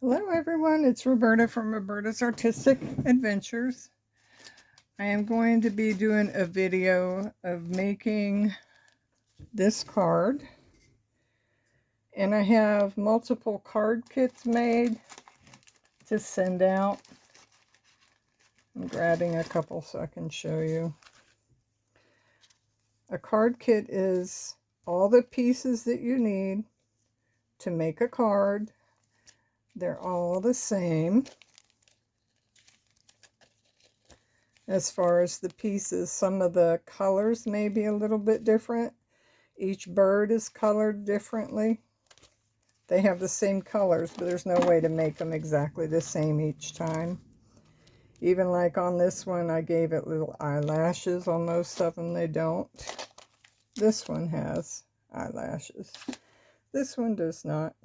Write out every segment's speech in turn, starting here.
Hello everyone, it's Roberta from Roberta's Artistic Adventures. I am going to be doing a video of making this card. And I have multiple card kits made to send out. I'm grabbing a couple so I can show you. A card kit is all the pieces that you need to make a card. They're all the same. As far as the pieces, some of the colors may be a little bit different. Each bird is colored differently. They have the same colors, but there's no way to make them exactly the same each time. Even like on this one, I gave it little eyelashes. On most of them, they don't. This one has eyelashes. This one does not.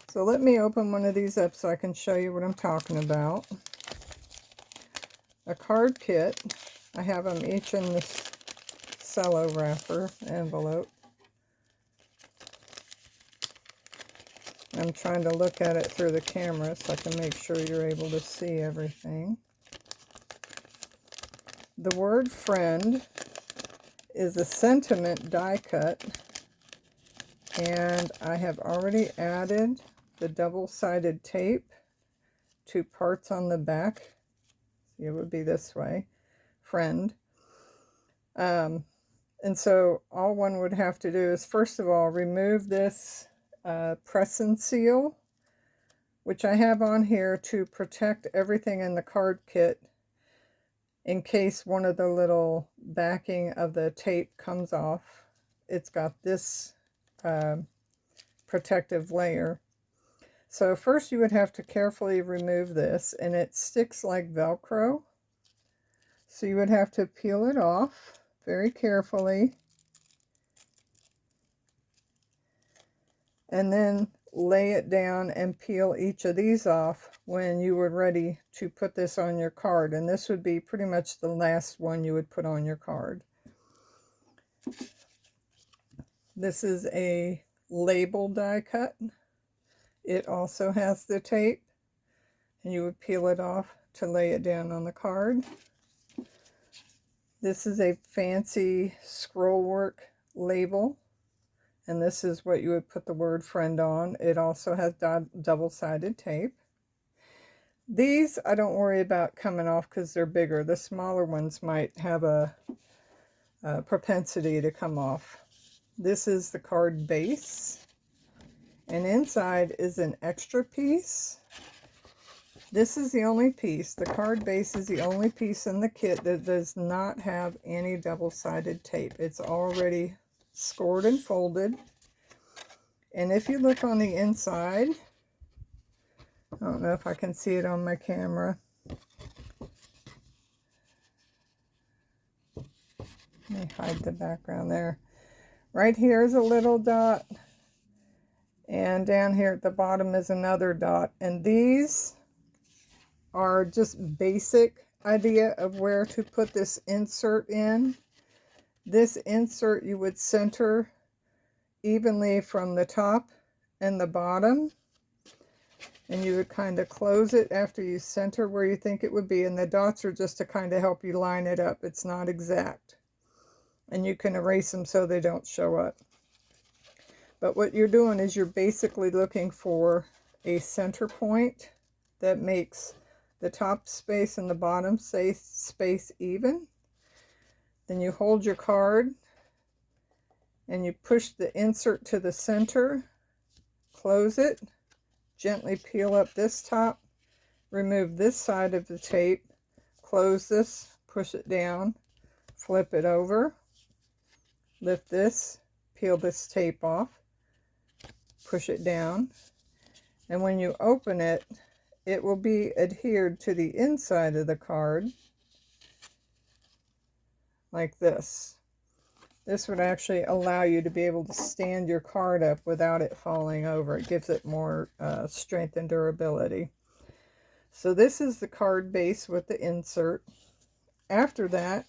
So let me open one of these up so I can show you what I'm talking about. A card kit. I have them each in this cello wrapper envelope. I'm trying to look at it through the camera so I can make sure you're able to see everything. The word friend is a sentiment die cut, and I have already added the double-sided tape to parts on the back. It would be this way, friend. And so all one would have to do is, first of all, remove this press and seal, which I have on here to protect everything in the card kit in case one of the little backing of the tape comes off. It's got this protective layer. So first you would have to carefully remove this, and it sticks like Velcro. So you would have to peel it off very carefully. And then lay it down and peel each of these off when you were ready to put this on your card. And this would be pretty much the last one you would put on your card. This is a label die cut. It also has the tape, and you would peel it off to lay it down on the card. This is a fancy scroll work label, and this is what you would put the word friend on. It also has double-sided tape. These I don't worry about coming off because they're bigger. The smaller ones might have a propensity to come off. This is the card base, and inside is an extra piece. This is the only piece. The card base is the only piece in the kit that does not have any double-sided tape. It's already scored and folded. And if you look on the inside, I don't know if I can see it on my camera. Let me hide the background there. Right here is a little dot, and down here at the bottom is another dot. And these are just basic idea of where to put this insert in. This insert you would center evenly from the top and the bottom, and you would kind of close it after you center where you think it would be, and the dots are just to kind of help you line it up. It's not exact, and you can erase them so they don't show up. But what you're doing is you're basically looking for a center point that makes the top space and the bottom space even. Then you hold your card and you push the insert to the center, close it, gently peel up this top, remove this side of the tape, close this, push it down, flip it over, lift this, peel this tape off, push it down, and when you open it, it will be adhered to the inside of the card like this. This would actually allow you to be able to stand your card up without it falling over. It gives it more strength and durability. So this is the card base with the insert. After that,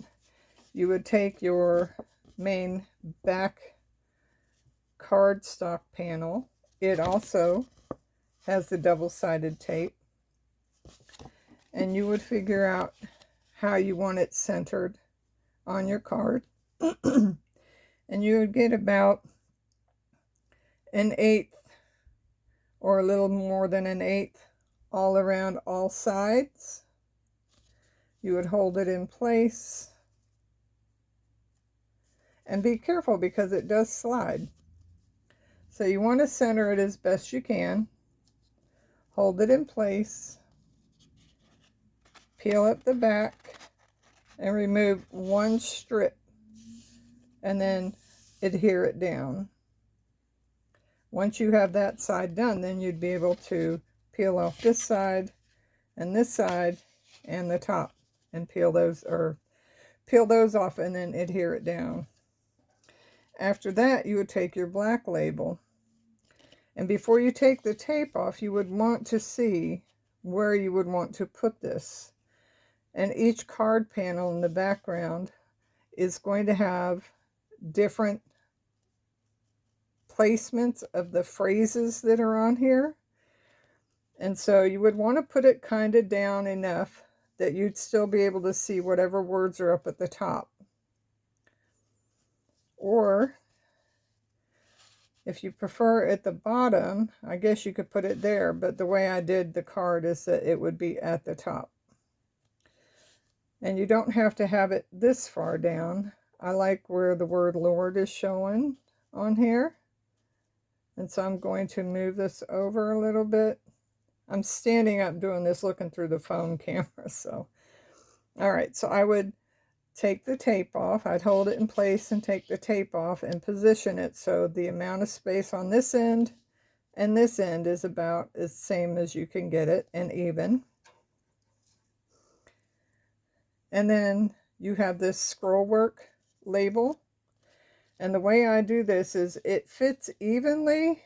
you would take your main back cardstock panel it also has the double-sided tape. And you would figure out how you want it centered on your card. And you would get about 1/8 or a little more than 1/8 all around all sides. You would hold it in place. And be careful because it does slide. So you want to center it as best you can. Hold it in place. Peel up the back and remove one strip and then adhere it down. Once you have that side done, then you'd be able to peel off this side and the top and peel those off and then adhere it down. After that, you would take your black label, and before you take the tape off, you would want to see where you would want to put this. And each card panel in the background is going to have different placements of the phrases that are on here. And so you would want to put it kind of down enough that you'd still be able to see whatever words are up at the top. Or if you prefer at the bottom, I guess you could put it there, but the way I did the card is that it would be at the top. And you don't have to have it this far down. I like where the word Lord is showing on here. And so I'm going to move this over a little bit. I'm standing up doing this looking through the phone camera, so. All right, so I would take the tape off. I'd hold it in place and take the tape off and position it so the amount of space on this end and this end is about as same as you can get it and even. And then you have this scroll work label. And the way I do this is it fits evenly.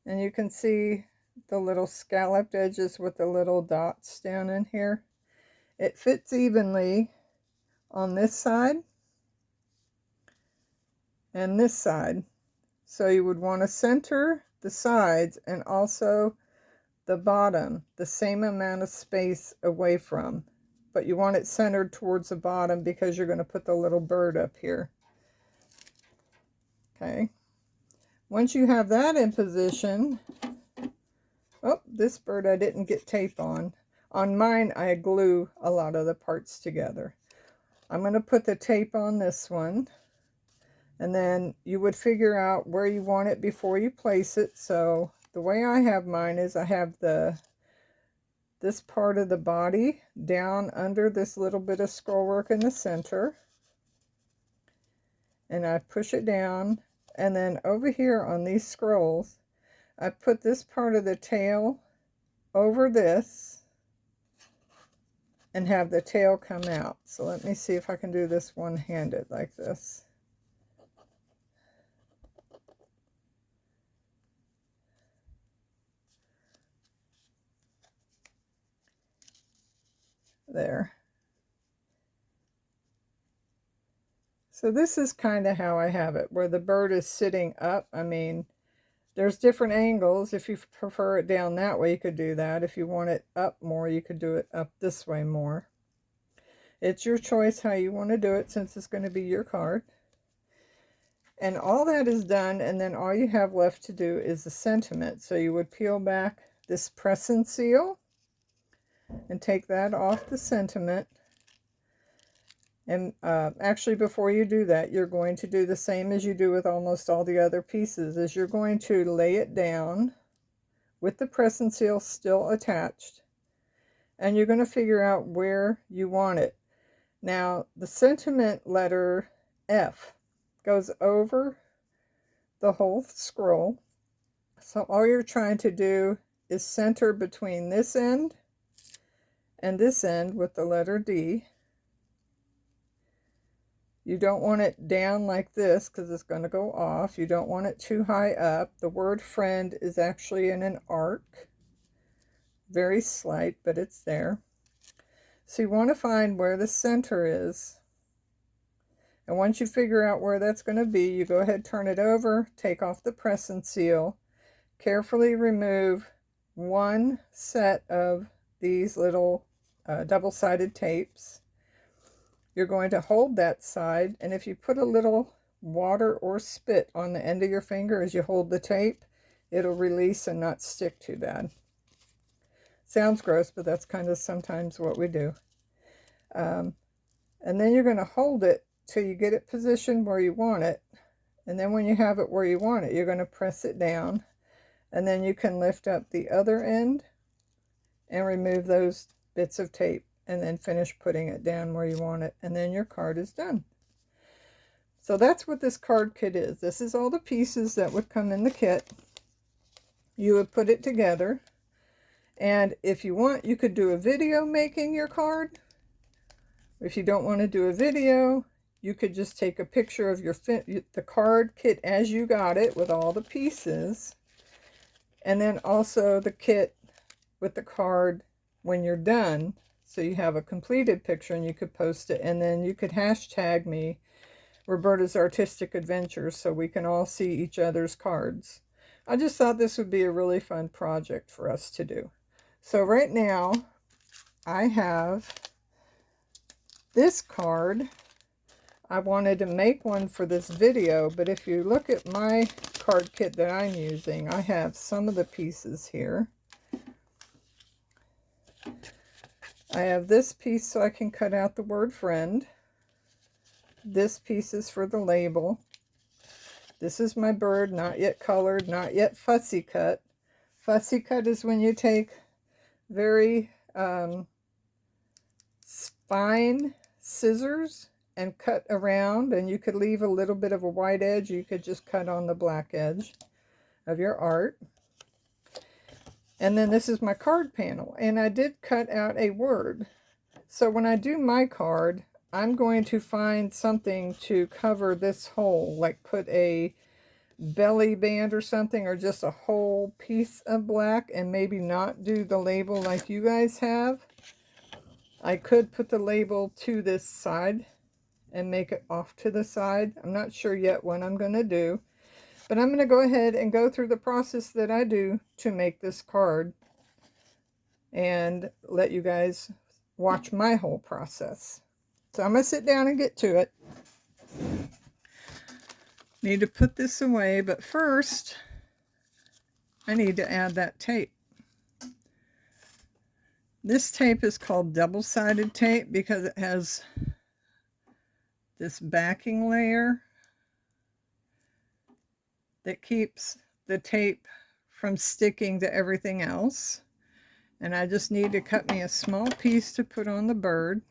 And you can see the little scalloped edges with the little dots down in here. It fits evenly on this side and this side. So you would want to center the sides and also the bottom the same amount of space away from. But you want it centered towards the bottom because you're going to put the little bird up here. Okay. Once you have that in position, oh, this bird I didn't get tape on. On mine, I glue a lot of the parts together. I'm going to put the tape on this one. And then you would figure out where you want it before you place it. So the way I have mine is I have this part of the body down under this little bit of scroll work in the center. And I push it down. And then over here on these scrolls, I put this part of the tail over this and have the tail come out. So let me see if I can do this one-handed like this. There. So this is kind of how I have it, where the bird is sitting up. I mean, there's different angles. If you prefer it down that way, you could do that. If you want it up more, you could do it up this way more. It's your choice how you want to do it, since it's going to be your card. And all that is done, and then all you have left to do is the sentiment. So you would peel back this press and seal and take that off the sentiment. And actually, before you do that, you're going to do the same as you do with almost all the other pieces, is you're going to lay it down with the press and seal still attached, and you're going to figure out where you want it. Now, the sentiment letter F goes over the whole scroll, so all you're trying to do is center between this end and this end with the letter D. You don't want it down like this because it's going to go off. You don't want it too high up. The word friend is actually in an arc. Very slight, but it's there. So you want to find where the center is. And once you figure out where that's going to be, you go ahead, turn it over, take off the press and seal, carefully remove one set of these little double-sided tapes. You're going to hold that side, and if you put a little water or spit on the end of your finger as you hold the tape, it'll release and not stick too bad. Sounds gross, but that's kind of sometimes what we do. And then you're going to hold it till you get it positioned where you want it. And then when you have it where you want it, you're going to press it down. And then you can lift up the other end and remove those bits of tape. And then finish putting it down where you want it. And then your card is done. So that's what this card kit is. This is all the pieces that would come in the kit. You would put it together. And if you want, you could do a video making your card. If you don't want to do a video, you could just take a picture of the card kit as you got it with all the pieces. And then also the kit with the card when you're done. So you have a completed picture and you could post it. And then you could hashtag me, Roberta's Artistic Adventures, so we can all see each other's cards. I just thought this would be a really fun project for us to do. So right now, I have this card. I wanted to make one for this video, but if you look at my card kit that I'm using, I have some of the pieces here. I have this piece so I can cut out the word friend. This piece is for the label. This is my bird, not yet colored, not yet fussy cut. Fussy cut is when you take very fine scissors and cut around, and you could leave a little bit of a white edge. You could just cut on the black edge of your art. And then this is my card panel, and I did cut out a word. So when I do my card, I'm going to find something to cover this hole, like put a belly band or something, or just a whole piece of black, and maybe not do the label like you guys have. I could put the label to this side and make it off to the side. I'm not sure yet what I'm going to do. But I'm going to go ahead and go through the process that I do to make this card and let you guys watch my whole process. So I'm going to sit down and get to it. Need to put this away, but first I need to add that tape. This tape is called double-sided tape because it has this backing layer that keeps the tape from sticking to everything else. And I just need to cut me a small piece to put on the bird.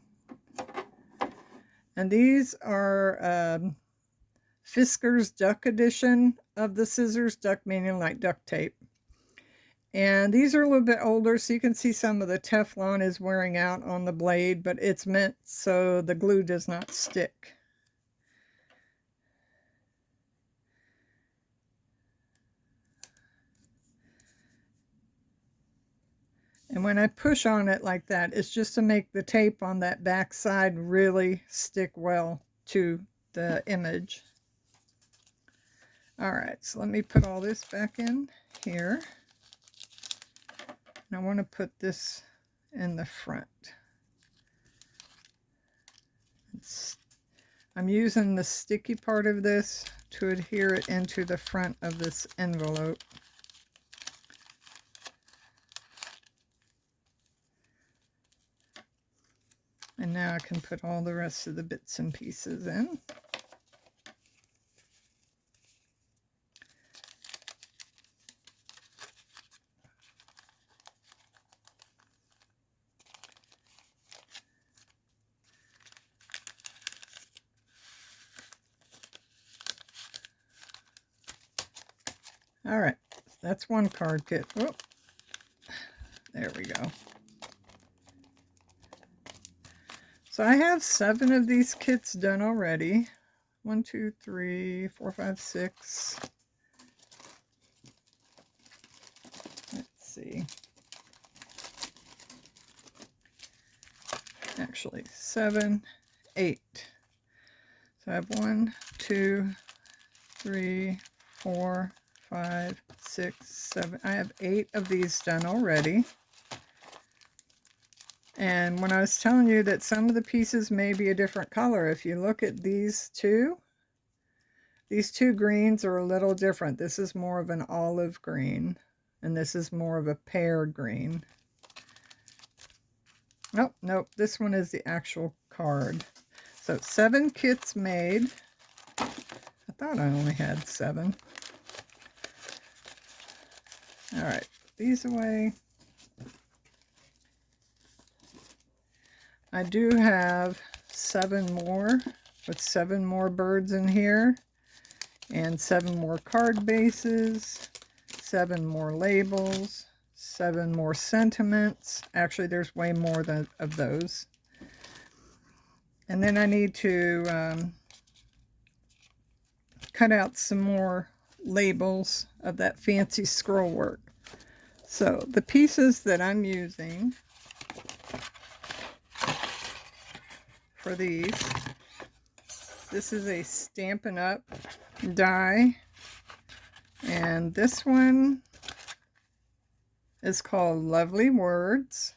And these are Fisker's Duck edition of the scissors, duck meaning like duct tape. And these are a little bit older, so you can see some of the Teflon is wearing out on the blade, but it's meant so the glue does not stick. And when I push on it like that, it's just to make the tape on that back side really stick well to the image. All right, so let me put all this back in here. And I want to put this in the front. I'm using the sticky part of this to adhere it into the front of this envelope. And now I can put all the rest of the bits and pieces in. All right, that's one card kit. Whoop. There we go. So I have 7 of these kits done already. 1, 2, 3, 4, 5, 6. Let's see. Actually, 7, 8. So I have 1, 2, 3, 4, 5, 6, 7. I have 8 of these done already. And when I was telling you that some of the pieces may be a different color, if you look at these two greens are a little different. This is more of an olive green, and this is more of a pear green. Nope, nope, this one is the actual card. So 7 kits made. I thought I only had 7. All right, put these away. I do have 7 more, with 7 more birds in here, and 7 more card bases, 7 more labels, 7 more sentiments. Actually, there's way more of those. And then I need to cut out some more labels of that fancy scroll work. So the pieces that I'm using for these, this is a Stampin' Up die, and this one is called Lovely Words,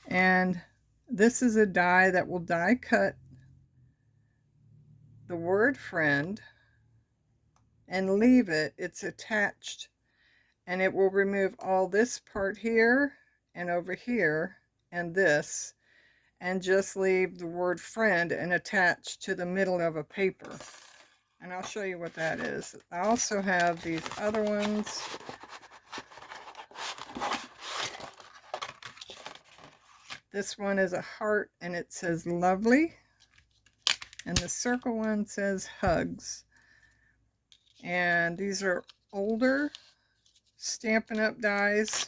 and this is a die that will die cut the word friend and leave it. It's attached, and it will remove all this part here and over here and this, and just leave the word friend and attach to the middle of a paper. And I'll show you what that is. I also have these other ones. This one is a heart and it says lovely, and the circle one says hugs. And these are older Stampin' Up dies,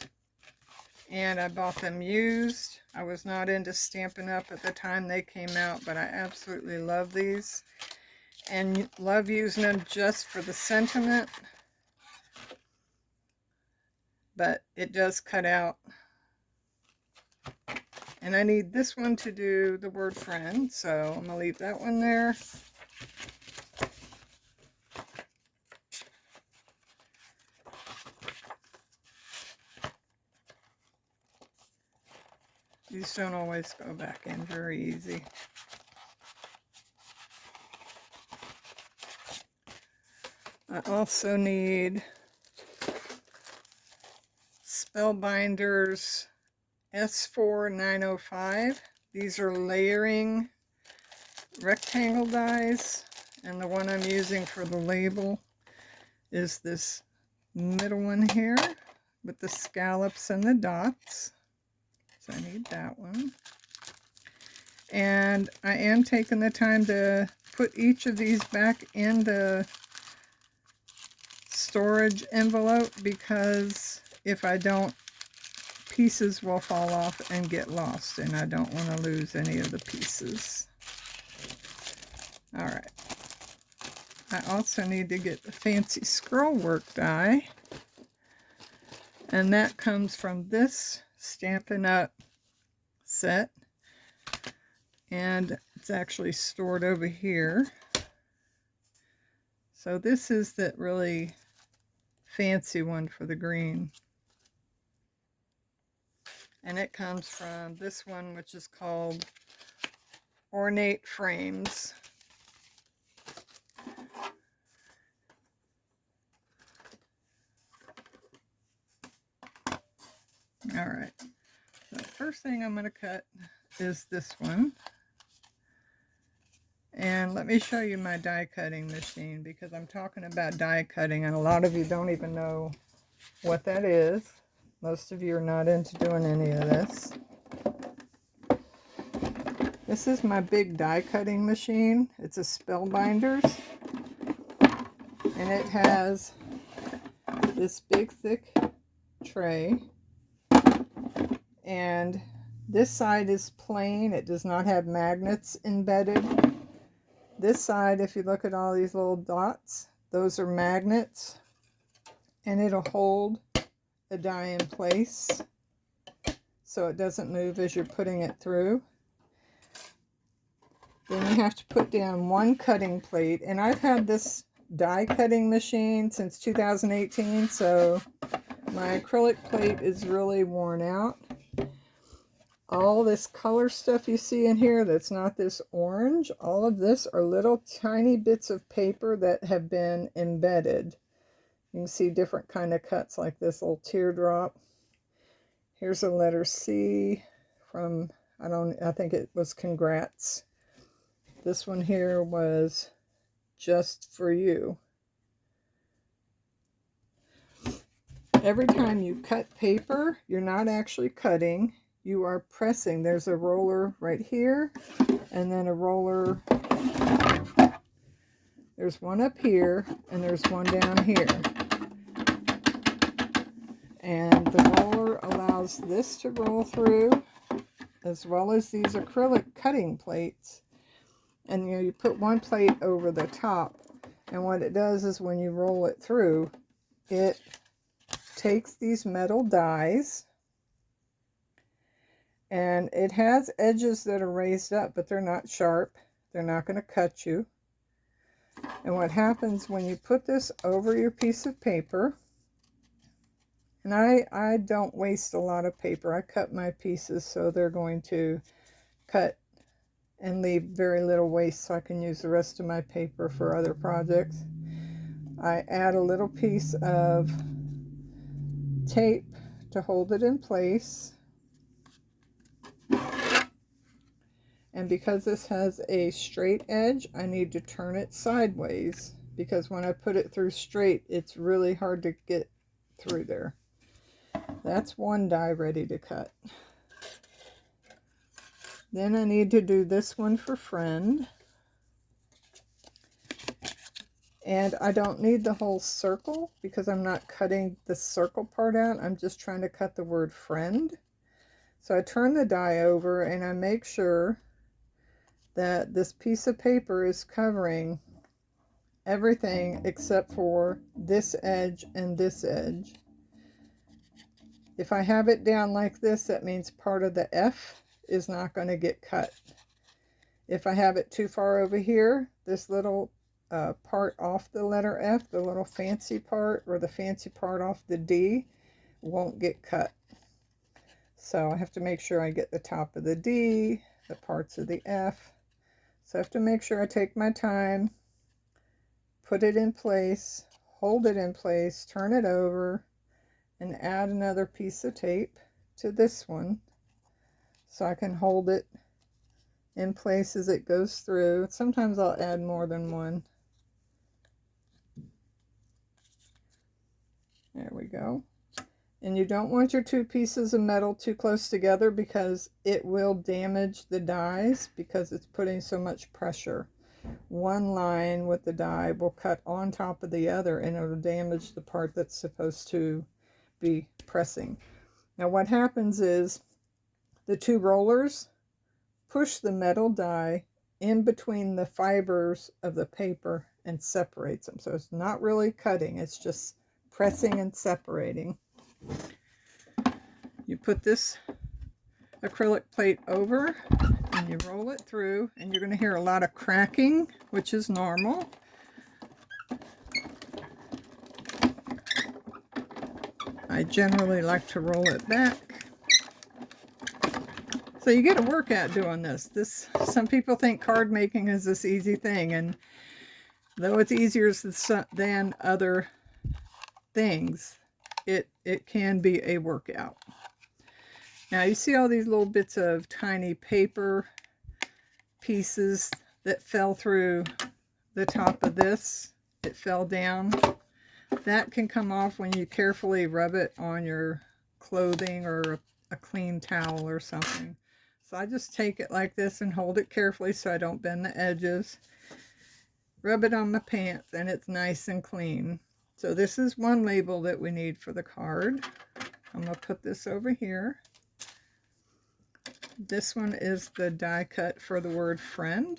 and I bought them used. I was not into Stampin' Up at the time they came out, but I absolutely love these and love using them just for the sentiment. But it does cut out. And I need this one to do the word friend, so I'm going to leave that one there. These don't always go back in very easy. I also need Spellbinders S4905. These are layering rectangle dies, and the one I'm using for the label is this middle one here with the scallops and the dots. So I need that one. And I am taking the time to put each of these back in the storage envelope, because if I don't, pieces will fall off and get lost, and I don't want to lose any of the pieces. All right. I also need to get the fancy scroll work die, and that comes from this Stampin' Up set, and it's actually stored over here. So this is that really fancy one for the green, and it comes from this one, which is called Ornate Frames. All right, so the first thing I'm going to cut is this one. And let me show you my die cutting machine, because I'm talking about die cutting and a lot of you don't even know what that is. Most of you are not into doing any of this. This is my big die cutting machine. It's a Spellbinders, and it has this big thick tray, and this side is plain. It does not have magnets embedded. This side, if you look at all these little dots, those are magnets, and it'll hold the die in place so it doesn't move as you're putting it through. Then you have to put down one cutting plate, and I've had this die cutting machine since 2018, so my acrylic plate is really worn out. All this color stuff you see in here that's not this orange, all of this are little tiny bits of paper that have been embedded. You can see different kind of cuts, like this little teardrop. Here's a letter C from, I think it was congrats. This one here was just for you. Every time you cut paper, you're not actually cutting, you are pressing. There's a roller right here, and then a roller, there's one up here, and there's one down here. And the roller allows this to roll through, as well as these acrylic cutting plates. And you put one plate over the top, and what it does is when you roll it through, it takes these metal dies, and it has edges that are raised up, but they're not sharp. They're not going to cut you. And what happens when you put this over your piece of paper, and I don't waste a lot of paper. I cut my pieces so they're going to cut and leave very little waste so I can use the rest of my paper for other projects. I add a little piece of tape to hold it in place. And because this has a straight edge, I need to turn it sideways, because when I put it through straight, it's really hard to get through there. That's one die ready to cut. Then I need to do this one for friend. And I don't need the whole circle because I'm not cutting the circle part out. I'm just trying to cut the word friend. So I turn the die over and I make sure that this piece of paper is covering everything except for this edge and this edge. If I have it down like this, that means part of the F is not going to get cut. If I have it too far over here, this little part off the letter F, the little fancy part, or the fancy part off the D, won't get cut. So I have to make sure I get the top of the D, the parts of the F. So I have to make sure I take my time, put it in place, hold it in place, turn it over, and add another piece of tape to this one so I can hold it in place as it goes through. Sometimes I'll add more than one. There we go. And you don't want your two pieces of metal too close together because it will damage the dies because it's putting so much pressure. One line with the die will cut on top of the other and it'll damage the part that's supposed to be pressing. Now what happens is the two rollers push the metal die in between the fibers of the paper and separates them. So it's not really cutting, it's just pressing and separating. You put this acrylic plate over and you roll it through, and you're going to hear a lot of cracking, which is normal. I generally like to roll it back. So you get a workout doing this. Some people think card making is this easy thing, and though it's easier than other things, it can be a workout. Now you see all these little bits of tiny paper pieces that fell through the top of this. It fell down. That can come off when you carefully rub it on your clothing or a clean towel or something. So I just take it like this and hold it carefully so I don't bend the edges. Rub it on my pants and it's nice and clean. So this is one label that we need for the card. I'm going to put this over here. This one is the die cut for the word friend.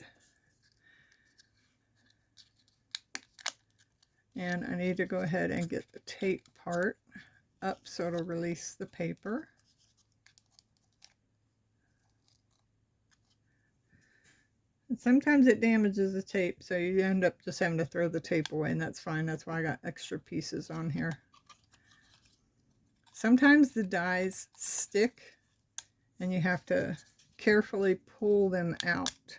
And I need to go ahead and get the tape part up so it'll release the paper. And sometimes it damages the tape, so you end up just having to throw the tape away, and that's fine. That's why I got extra pieces on here. Sometimes the dies stick, and you have to carefully pull them out.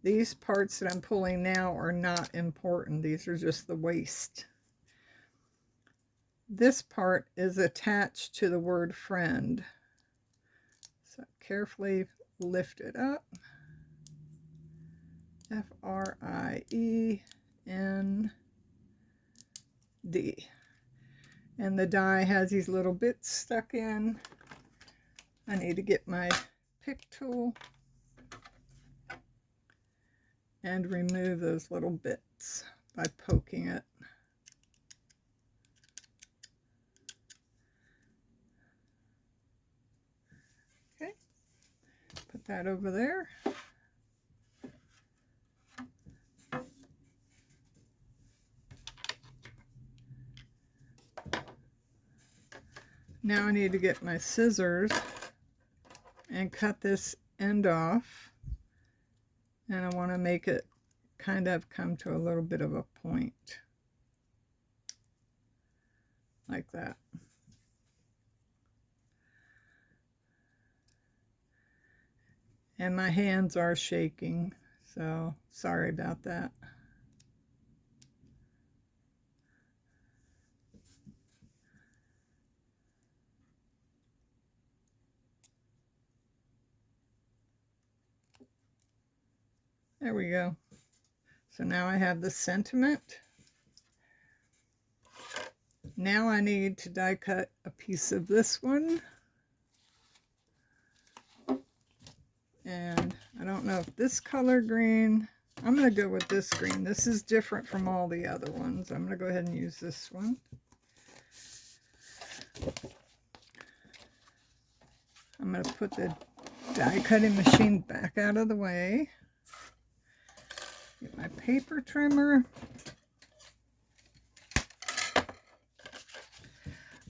These parts that I'm pulling now are not important. These are just the waste. This part is attached to the word friend. So carefully lift it up. F-R-I-E-N-D. And the die has these little bits stuck in. I need to get my pick tool and remove those little bits by poking it. Okay, put that over there. Now I need to get my scissors and cut this end off, and I want to make it kind of come to a little bit of a point, like that. And my hands are shaking, so sorry about that. There we go. So now I have the sentiment. Now I need to die cut a piece of this one. And I don't know if this color green, I'm going to go with this green. This is different from all the other ones. I'm going to go ahead and use this one. I'm going to put the die cutting machine back out of the way. Get my paper trimmer.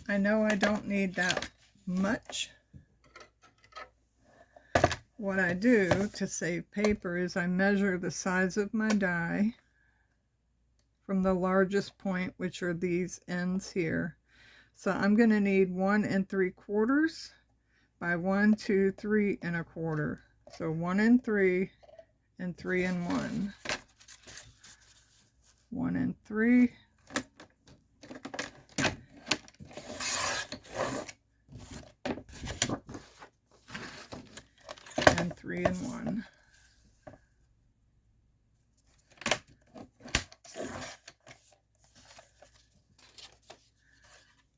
I know I don't need that much. What I do to save paper is I measure the size of my die from the largest point, which are these ends here. So I'm going to need 1 3/4 by 1, 2, 3 1/4. So 1 3 and 3 1. 1 3. And 3 1.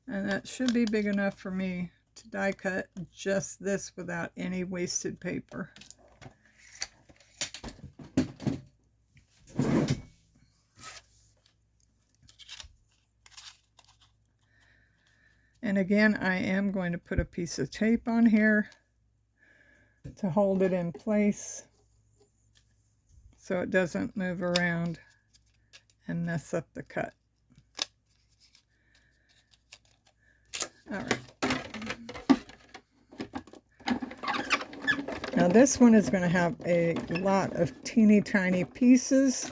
And that should be big enough for me to die cut just this without any wasted paper. And again, I am going to put a piece of tape on here to hold it in place so it doesn't move around and mess up the cut. All right. Now this one is going to have a lot of teeny tiny pieces.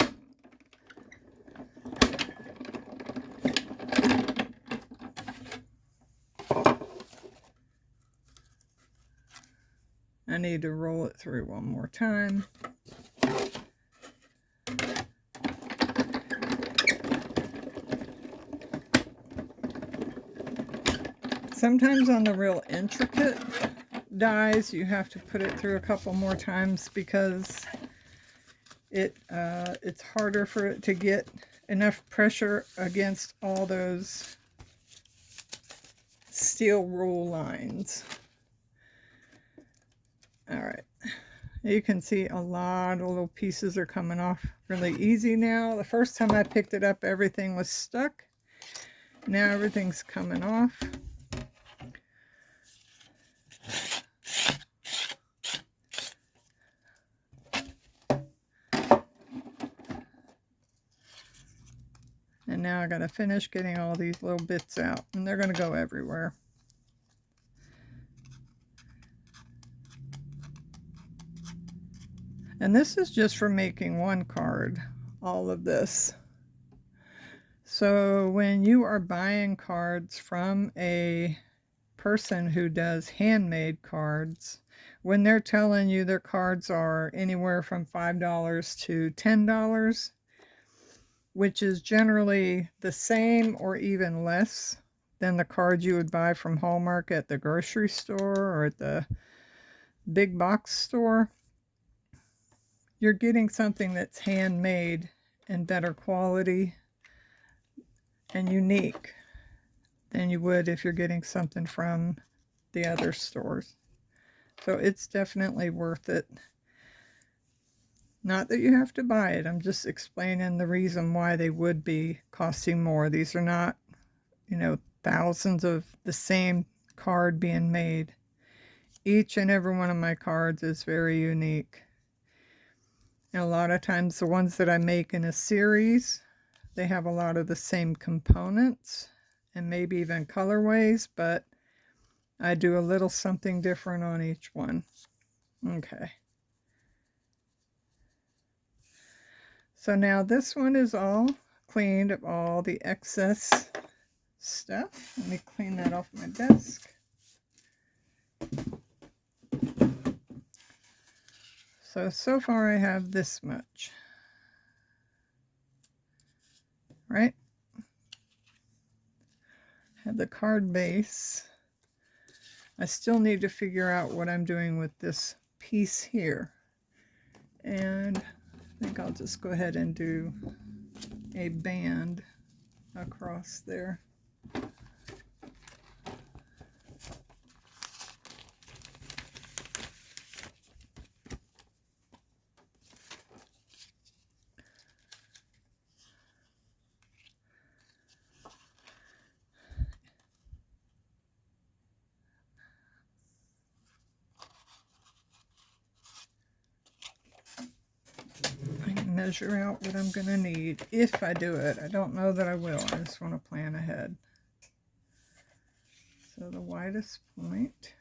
I need to roll it through one more time. Sometimes on the real intricate dies, you have to put it through a couple more times because it's harder for it to get enough pressure against all those steel rule lines. All right, you can see a lot of little pieces are coming off really easy now. The first time I picked it up, everything was stuck. Now everything's coming off. And now I gotta finish getting all these little bits out, and they're gonna go everywhere. And this is just for making one card, all of this. So when you are buying cards from a person who does handmade cards, when they're telling you their cards are anywhere from $5 to $10, which is generally the same or even less than the cards you would buy from Hallmark at the grocery store or at the big box store, you're getting something that's handmade and better quality and unique than you would if you're getting something from the other stores. So it's definitely worth it. Not that you have to buy it. I'm just explaining the reason why they would be costing more. These are not, you know, thousands of the same card being made. Each and every one of my cards is very unique. And a lot of times the ones that I make in a series, they have a lot of the same components and maybe even colorways, but I do a little something different on each one. Okay. So now this one is all cleaned of all the excess stuff. Let me clean that off my desk. So far I have this much, right? Have the card base. I still need to figure out what I'm doing with this piece here. And I think I'll just go ahead and do a band across there. Measure out what I'm going to need if I do it. I don't know that I will. I just want to plan ahead. So the widest point.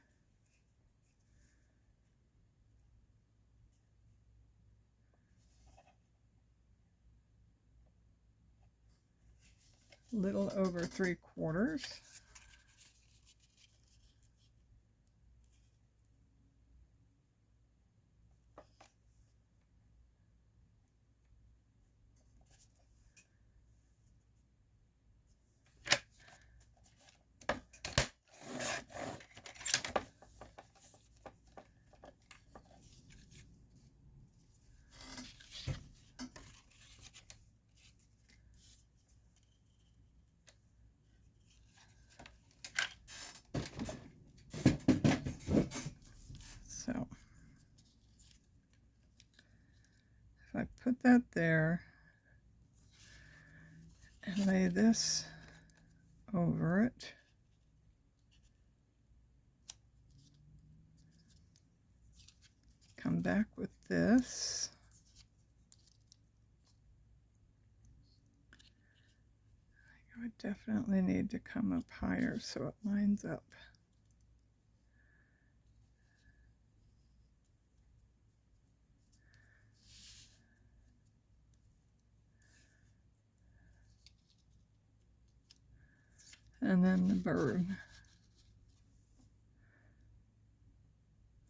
A little over 3/4. So if I put that there and lay this over it, come back with this. I would definitely need to come up higher so it lines up. And then the bird.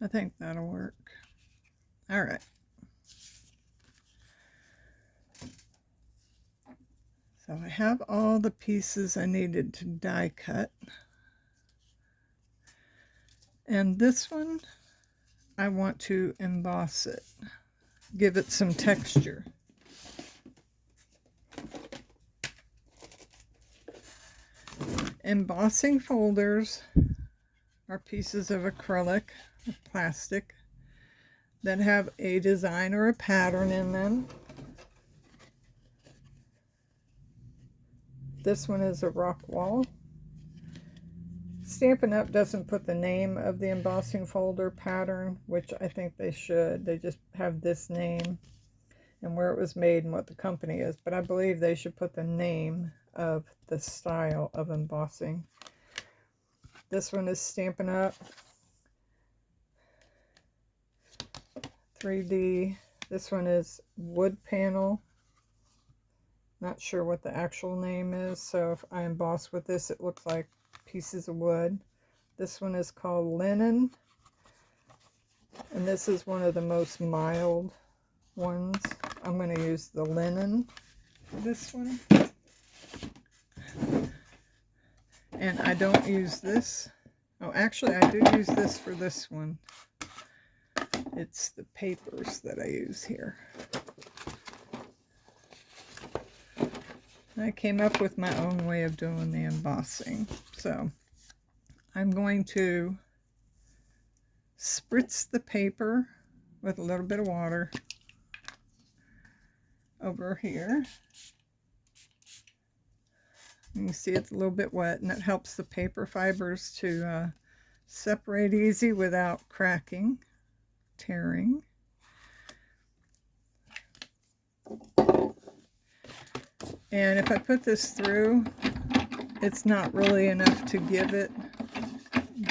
I think that'll work. All right. So I have all the pieces I needed to die cut. And this one, I want to emboss it, give it some texture. Embossing folders are pieces of acrylic or plastic that have a design or a pattern in them. This one is a rock wall. Stampin' Up! Doesn't put the name of the embossing folder pattern, which I think they should. They just have this name and where it was made and what the company is. But I believe they should put the name of the style of embossing. This one is Stampin' Up! 3D This one is wood panel. Not sure what the actual name is, so if I emboss with this, it looks like pieces of wood. This one is called linen, and this is one of the most mild ones. I'm going to use the linen for this one. And I don't use this. Oh, actually, I do use this for this one. It's the papers that I use here. I came up with my own way of doing the embossing. So I'm going to spritz the paper with a little bit of water over here. You can see it's a little bit wet, and it helps the paper fibers to separate easy without cracking, tearing. And if I put this through, it's not really enough to give it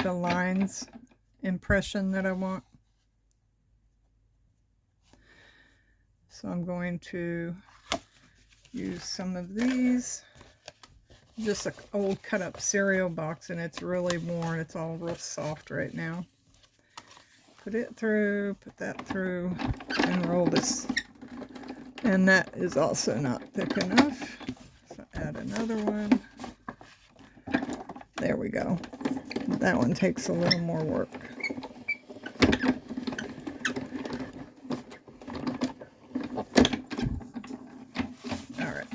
the lines impression that I want. So I'm going to use some of these. Just an old cut up cereal box, and it's really worn. It's all real soft right now. Put it through, put that through, and roll this. And that is also not thick enough. So add another one. There we go. That one takes a little more work. All right.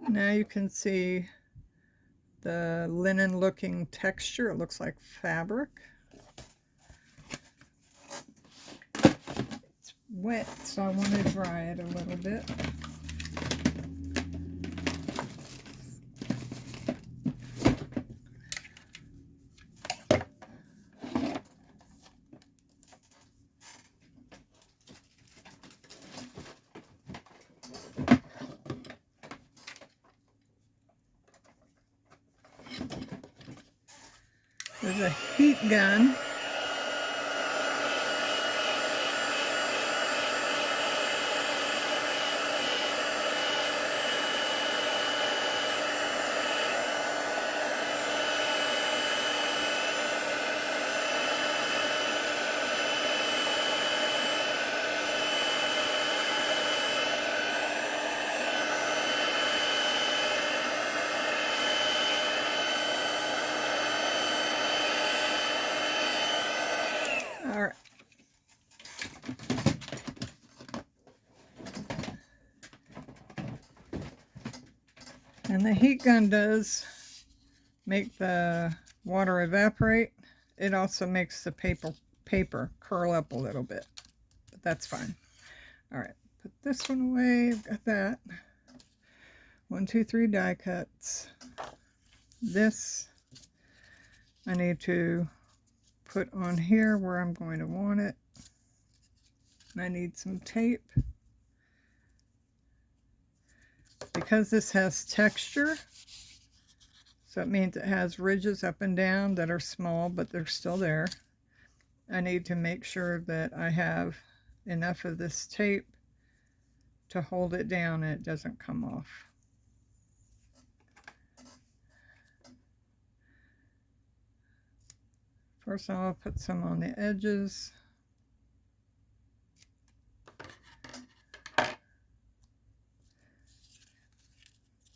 Now you can see the linen looking texture. It looks like fabric. It's wet, so I want to dry it a little bit. There's a heat gun. All right. And the heat gun does make the water evaporate. It also makes the paper curl up a little bit, but that's fine. All right, put this one away. I've got that. 1, 2, 3 die cuts. This I need to put on here where I'm going to want it. And I need some tape. Because this has texture, so it means it has ridges up and down that are small, but they're still there. I need to make sure that I have enough of this tape to hold it down and it doesn't come off. First I'll put some on the edges.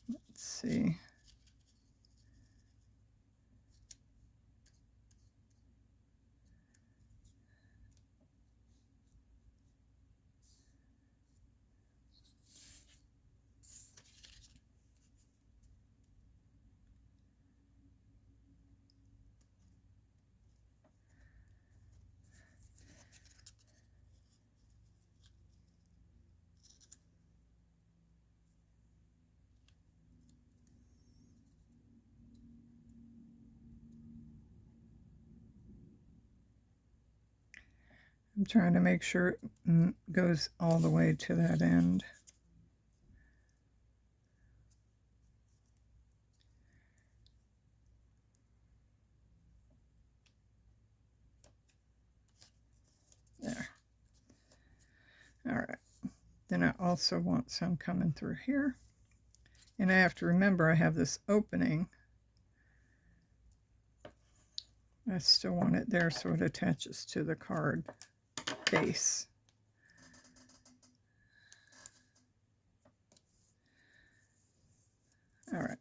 Let's see. I'm trying to make sure it goes all the way to that end. All right. Then I also want some coming through here. And I have to remember I have this opening. I still want it there so it attaches to the card base. All right.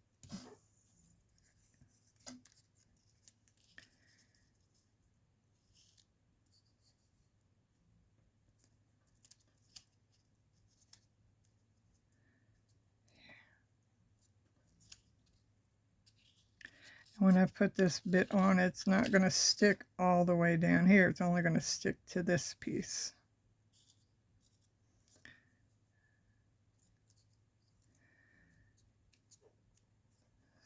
When I put this bit on, it's not going to stick all the way down here. It's only going to stick to this piece.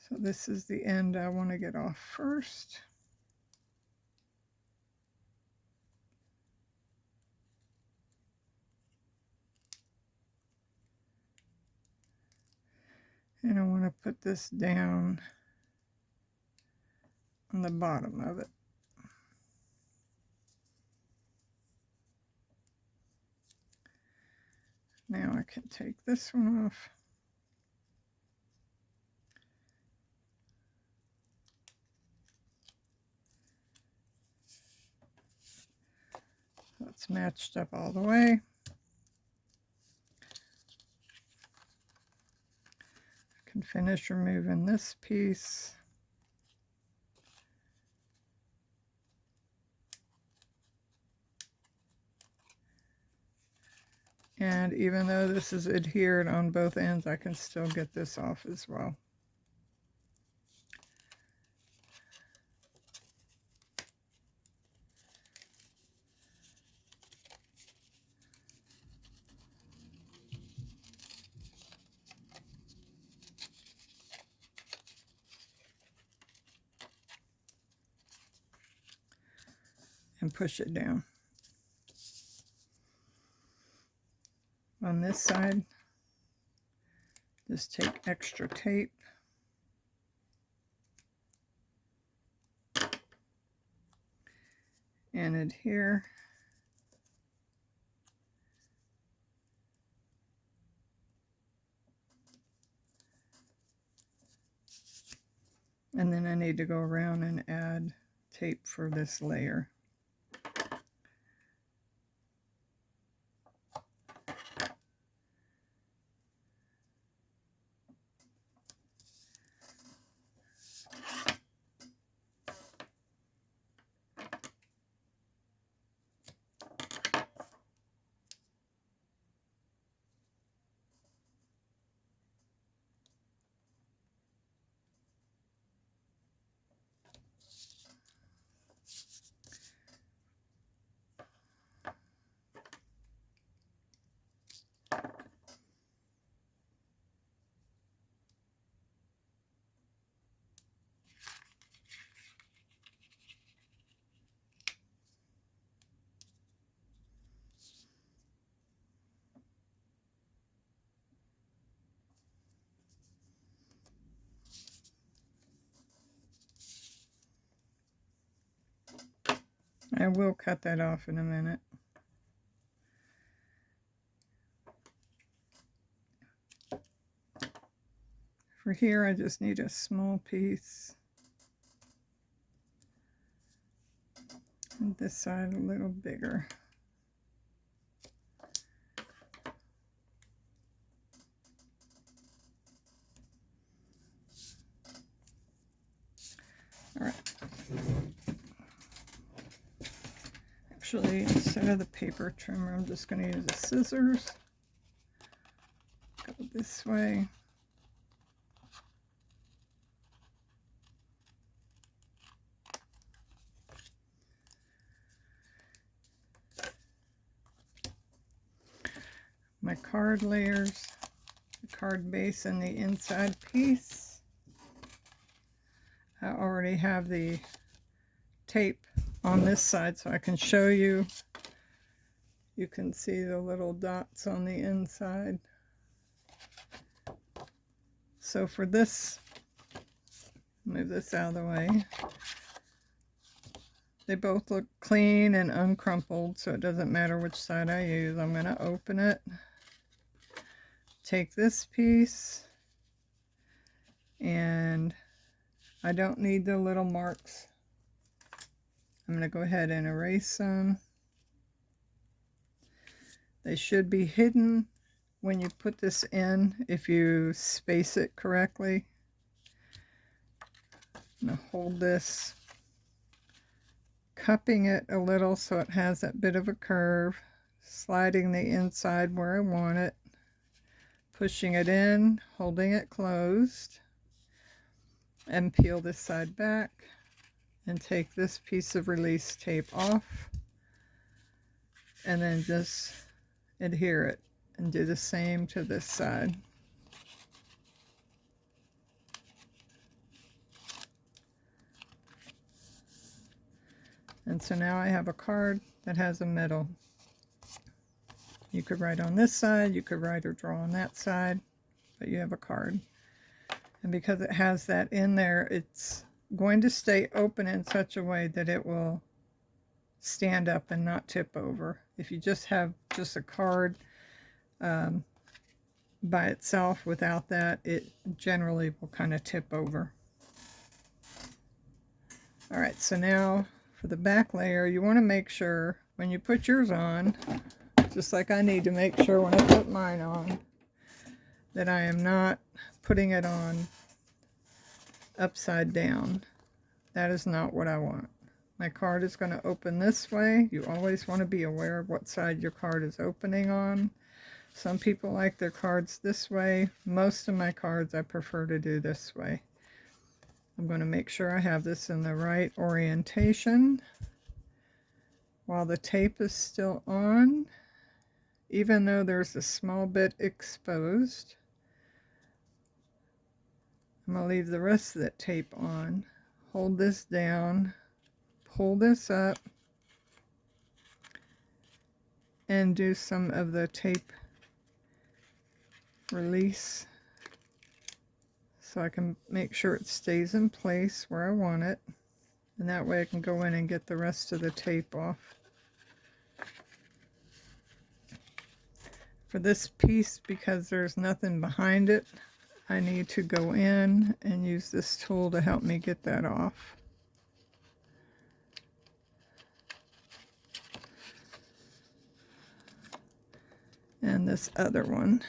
So this is the end I want to get off first. And I want to put this down on the bottom of it. Now I can take this one off. So it's matched up all the way. I can finish removing this piece. And even though this is adhered on both ends, I can still get this off as well. And push it down. On this side, just take extra tape and adhere. And then I need to go around and add tape for this layer. I will cut that off in a minute. For here, I just need a small piece. And this side a little bigger. All right. Actually, instead of the paper trimmer, I'm just going to use the scissors. Go this way. My card layers, the card base and the inside piece. I already have the tape on this side so I can show you. You can see the little dots on the inside. So for this, move this out of the way. They both look clean and uncrumpled, so it doesn't matter which side I use. I'm going to open it, take this piece, and I don't need the little marks. I'm going to go ahead and erase them. They should be hidden when you put this in if you space it correctly. I'm going to hold this, cupping it a little so it has that bit of a curve, sliding the inside where I want it, pushing it in, holding it closed, and peel this side back and take this piece of release tape off, and then just adhere it and do the same to this side. And so now I have a card that has a middle. You could write on this side, you could write or draw on that side, but you have a card. And because it has that in there, it's going to stay open in such a way that it will stand up and not tip over. If you just have just a card by itself without that, it generally will kind of tip over. All right, so now for the back layer, you want to make sure when you put yours on, just like I need to make sure when I put mine on, that I am not putting it on upside down. That is not what I want. My card is going to open this way. You always want to be aware of what side your card is opening on. Some people like their cards this way. Most of my cards I prefer to do this way. I'm going to make sure I have this in the right orientation while the tape is still on, even though there's a small bit exposed. I'm going to leave the rest of that tape on. Hold this down, pull this up, and do some of the tape release so I can make sure it stays in place where I want it, and that way I can go in and get the rest of the tape off. For this piece, because there's nothing behind it, I need to go in and use this tool to help me get that off. And this other one.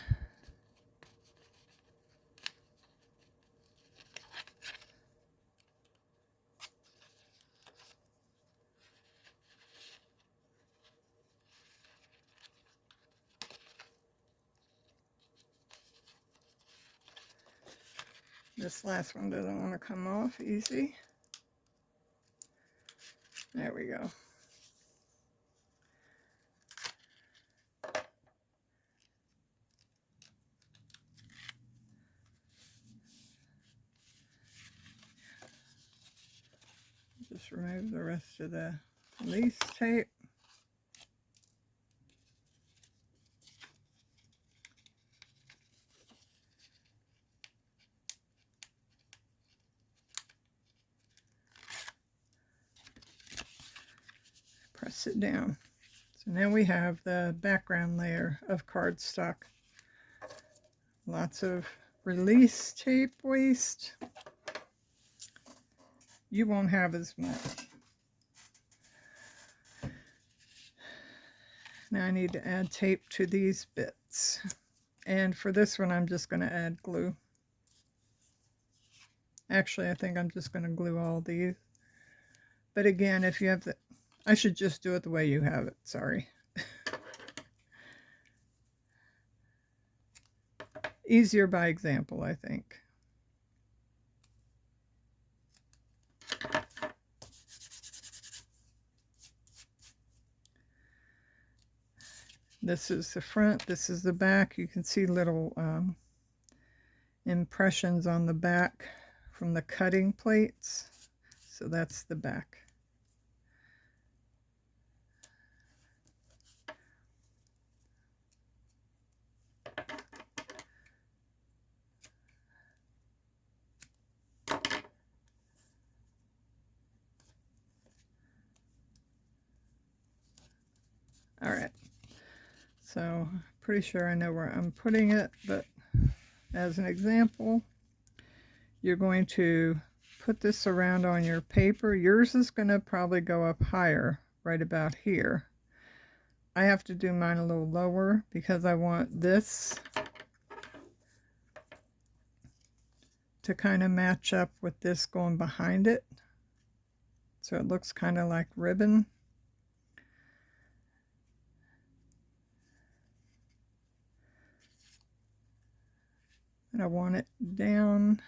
This last one doesn't want to come off easy. There we go. Just remove the rest of the release tape. Press it down. So now we have the background layer of cardstock. Lots of release tape waste. You won't have as much. Now I need to add tape to these bits. And for this one, I'm just going to add glue. Actually, I think I'm just going to glue all these. But again, if you have the... I should just do it the way you have it. Sorry. Easier by example, I think. This is the front, this is the back. You can see little impressions on the back from the cutting plates. So that's the back. So pretty sure I know where I'm putting it, but as an example, you're going to put this around on your paper. Yours is going to probably go up higher, right about here. I have to do mine a little lower because I want this to kind of match up with this going behind it. So it looks kind of like ribbon. And I want it down.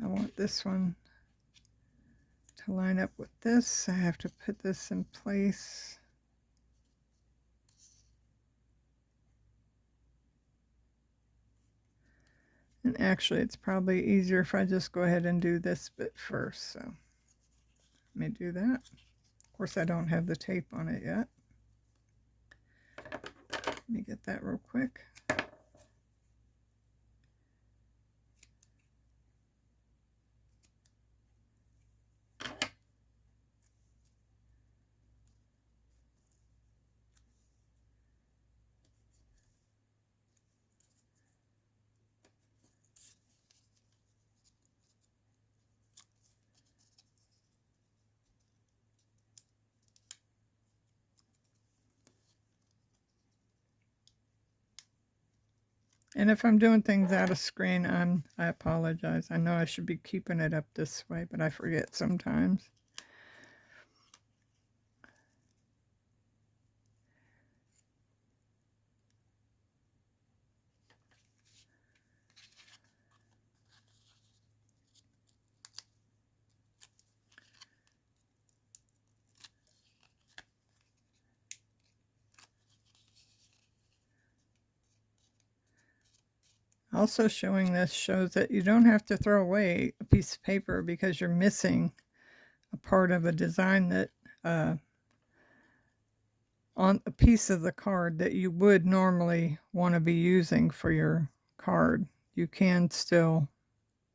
I want this one to line up with this. I have to put this in place. And actually, it's probably easier if I just go ahead and do this bit first. So let me do that. Of course, I don't have the tape on it yet. Let me get that real quick. And if I'm doing things out of screen, I apologize. I know I should be keeping it up this way, but I forget sometimes. Also showing this shows that you don't have to throw away a piece of paper because you're missing a part of a design that on a piece of the card that you would normally want to be using for your card. You can still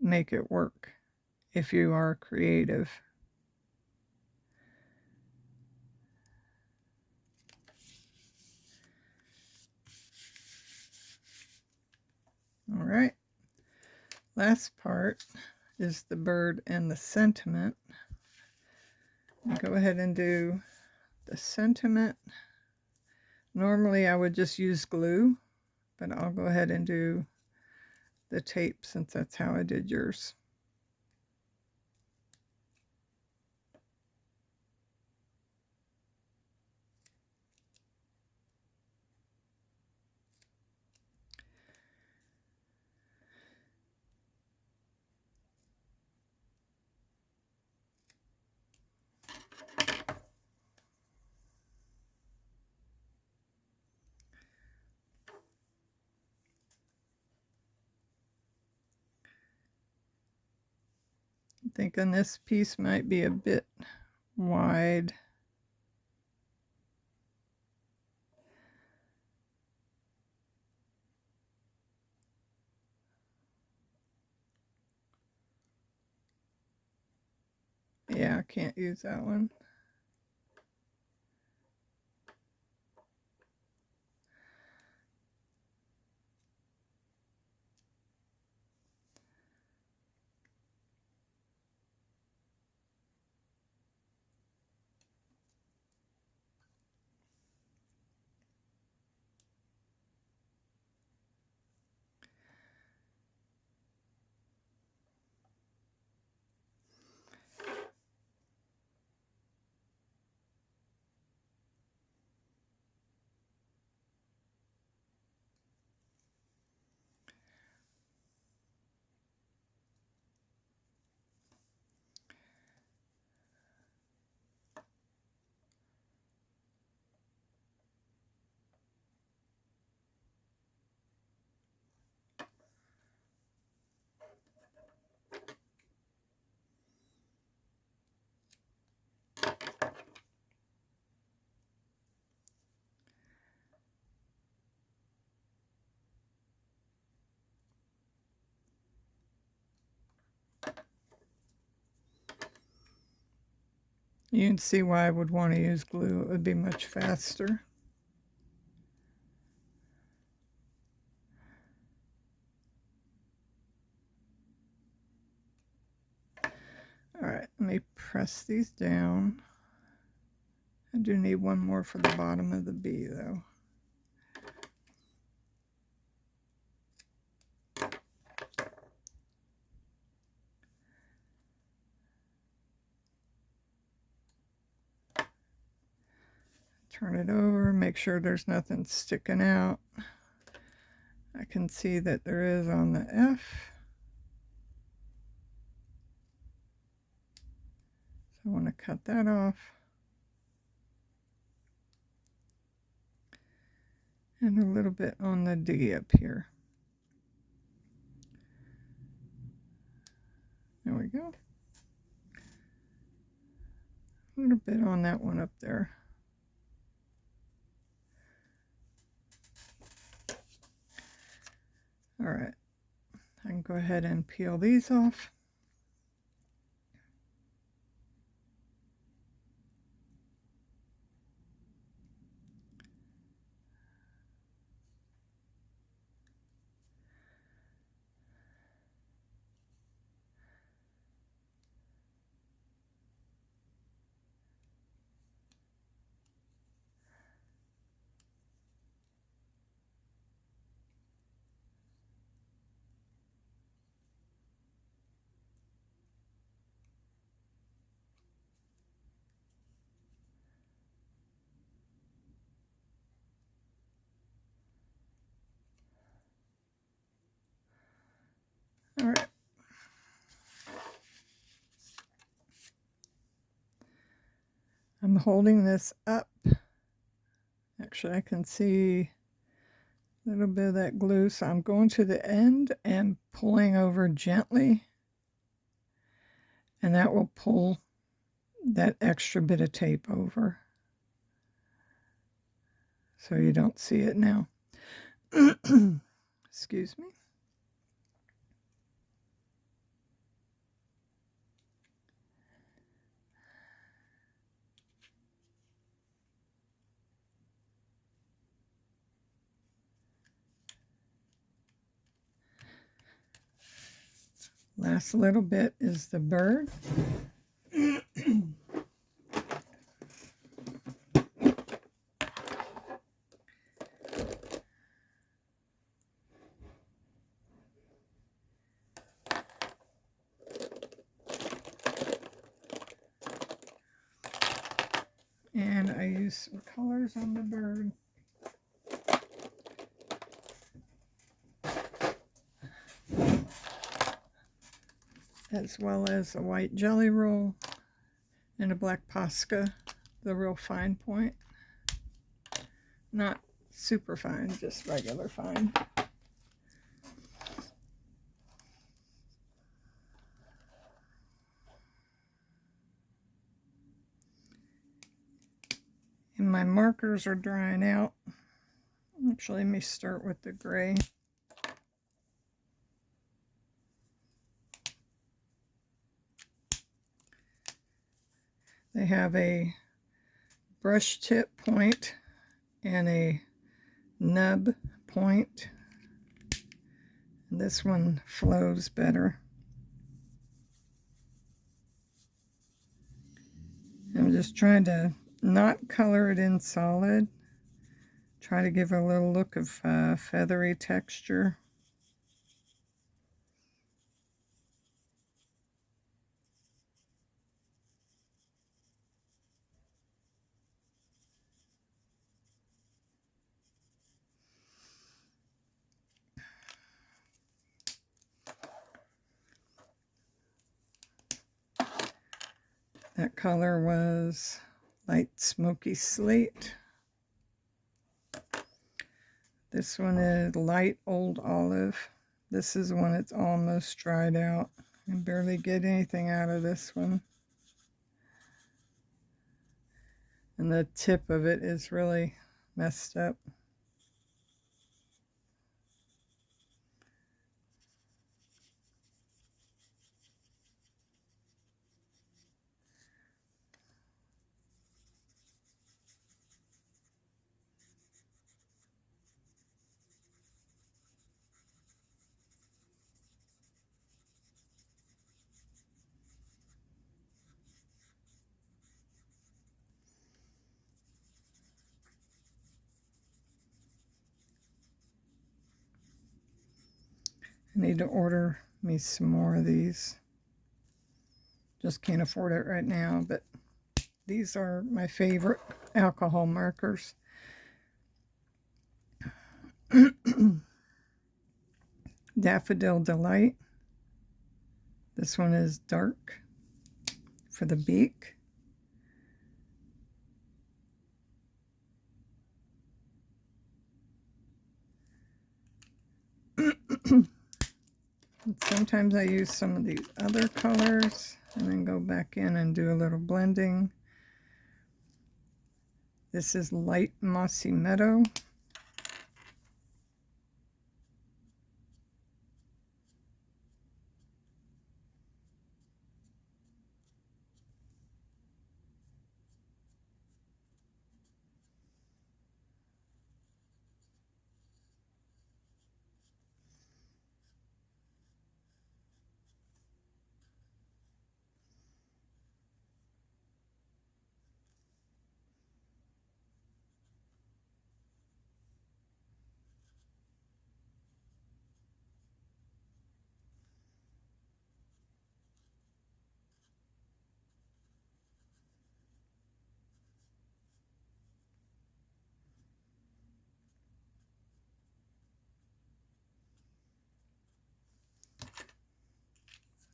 make it work if you are creative. All right, last part is the bird and the sentiment. I'll go ahead and do the sentiment. Normally I would just use glue, but I'll go ahead and do the tape since that's how I did yours. I'm thinking this piece might be a bit wide. Yeah, I can't use that one. You can see why I would want to use glue. It would be much faster. All right, let me press these down. I do need one more for the bottom of the bee though. Turn it over, make sure there's nothing sticking out. I can see that there is on the F. So I want to cut that off. And a little bit on the D up here. There we go. A little bit on that one up there. All right, I can go ahead and peel these off. All right. I'm holding this up. Actually, I can see a little bit of that glue, so I'm going to the end and pulling over gently, and that will pull that extra bit of tape over so you don't see it now. Excuse me. Last little bit is the bird. And I use some colors on the bird. As well as a white jelly roll and a black Posca, the real fine point. Not super fine, just regular fine. And my markers are drying out. Actually, let me start with the gray. They have a brush tip point and a nub point. And this one flows better. I'm just trying to not color it in solid. Try to give a little look of feathery texture. That color was light smoky slate. This one is light old olive. This is one that's almost dried out. I can barely get anything out of this one. And the tip of it is really messed up. I need to order me some more of these. Just can't afford it right now, but these are my favorite alcohol markers. Daffodil Delight. This one is dark for the beak. Sometimes I use some of these other colors and then go back in and do a little blending. This is Light Mossy Meadow.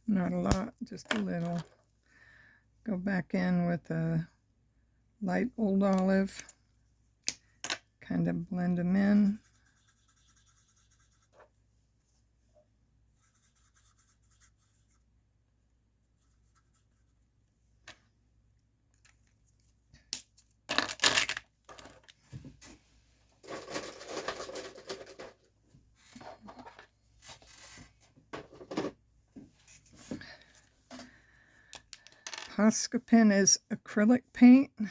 Not a lot, just a little. Go back in with a light old olive, kind of blend them in. Posca pen is acrylic paint. It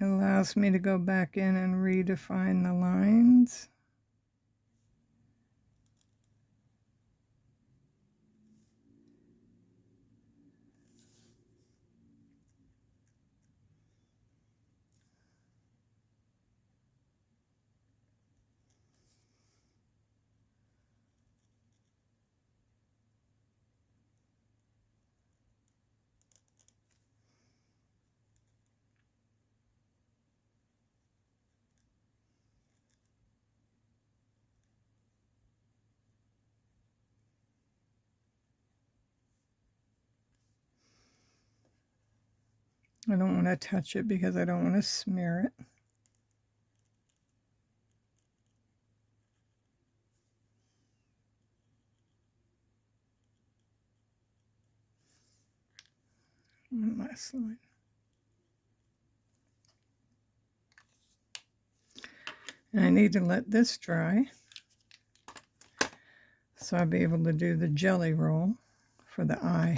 allows me to go back in and redefine the lines. I don't want to touch it because I don't want to smear it. One last line. And I need to let this dry, so I'll be able to do the jelly roll for the eye.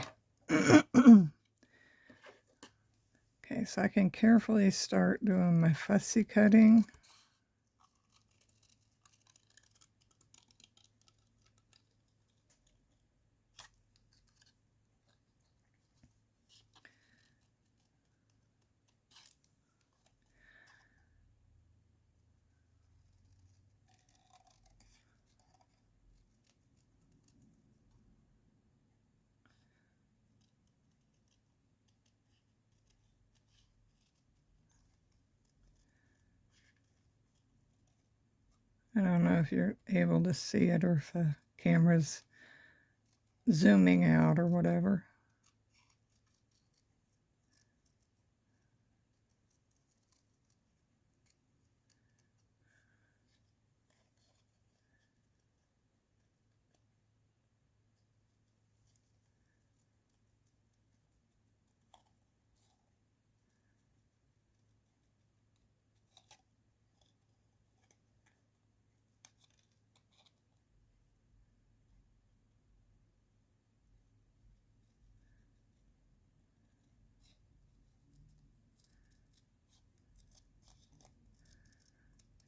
Okay, so I can carefully start doing my fussy cutting. I don't know if you're able to see it or if the camera's zooming out or whatever.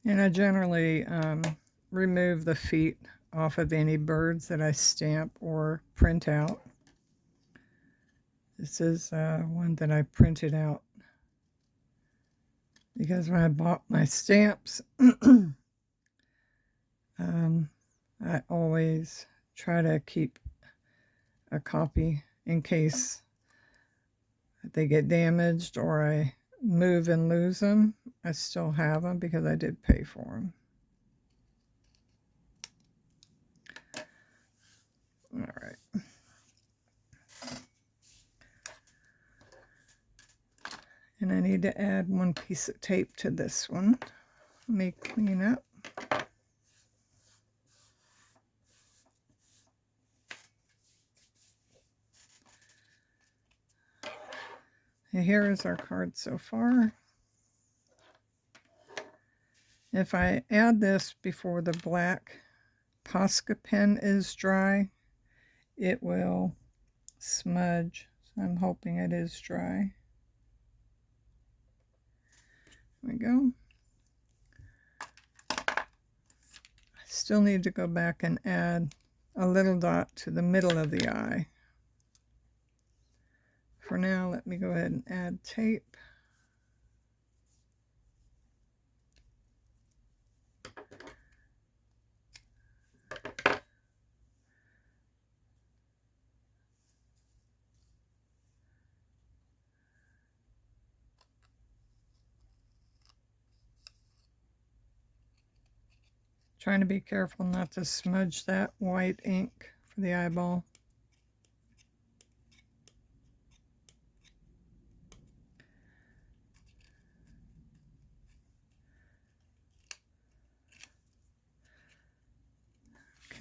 And I generally remove the feet off of any birds that I stamp or print out. This is one that I printed out because when I bought my stamps, I always try to keep a copy in case they get damaged or I move and lose them. I still have them because I did pay for them. All right. And I need to add one piece of tape to this one. Let me clean up. Here is our card so far. If I add this before the black Posca pen is dry, it will smudge. So I'm hoping it is dry. There we go. I still need to go back and add a little dot to the middle of the eye. For now, let me go ahead and add tape. Trying to be careful not to smudge that white ink for the eyeball.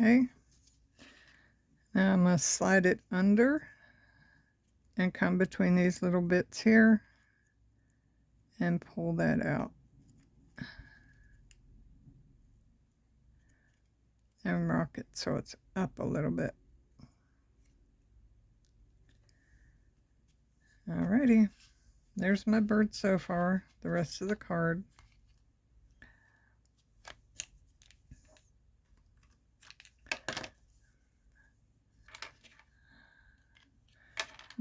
Okay, now I'm going to slide it under and come between these little bits here and pull that out. And rock it so it's up a little bit. Alrighty, there's my bird so far, the rest of the card.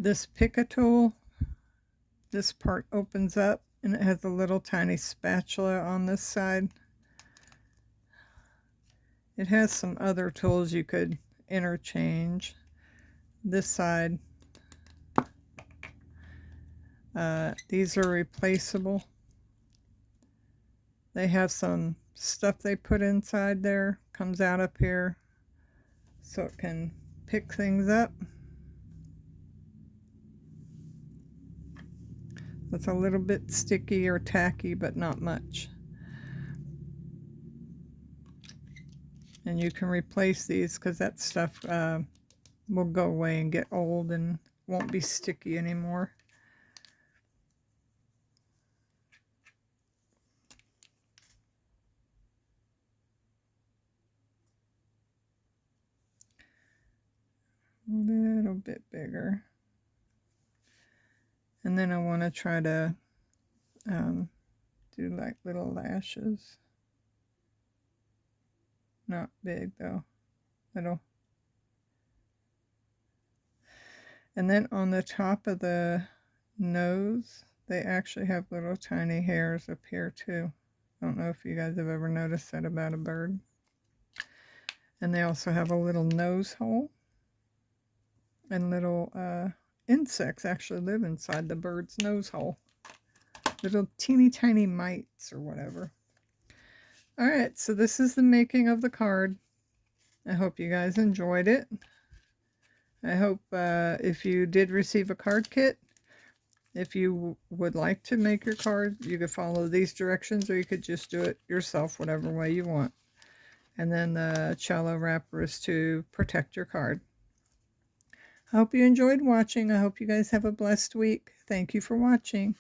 This pick-a tool, this part opens up and it has a little tiny spatula on this side. It has some other tools you could interchange. This side, these are replaceable. They have some stuff they put inside there, comes out up here, so it can pick things up. It's a little bit sticky or tacky, but not much. And you can replace these because that stuff will go away and get old and won't be sticky anymore. A little bit bigger. And then I want to try to do like little lashes. Not big though, little. And then on the top of the nose, they actually have little tiny hairs up here too. I don't know if you guys have ever noticed that about a bird. And they also have a little nose hole. And little insects actually live inside the bird's nose hole. Little teeny tiny mites or whatever. Alright, so this is the making of the card. I hope you guys enjoyed it. I hope if you did receive a card kit, if you would like to make your card, you could follow these directions or you could just do it yourself, whatever way you want. And then the cello wrapper is to protect your card. I hope you enjoyed watching. I hope you guys have a blessed week. Thank you for watching.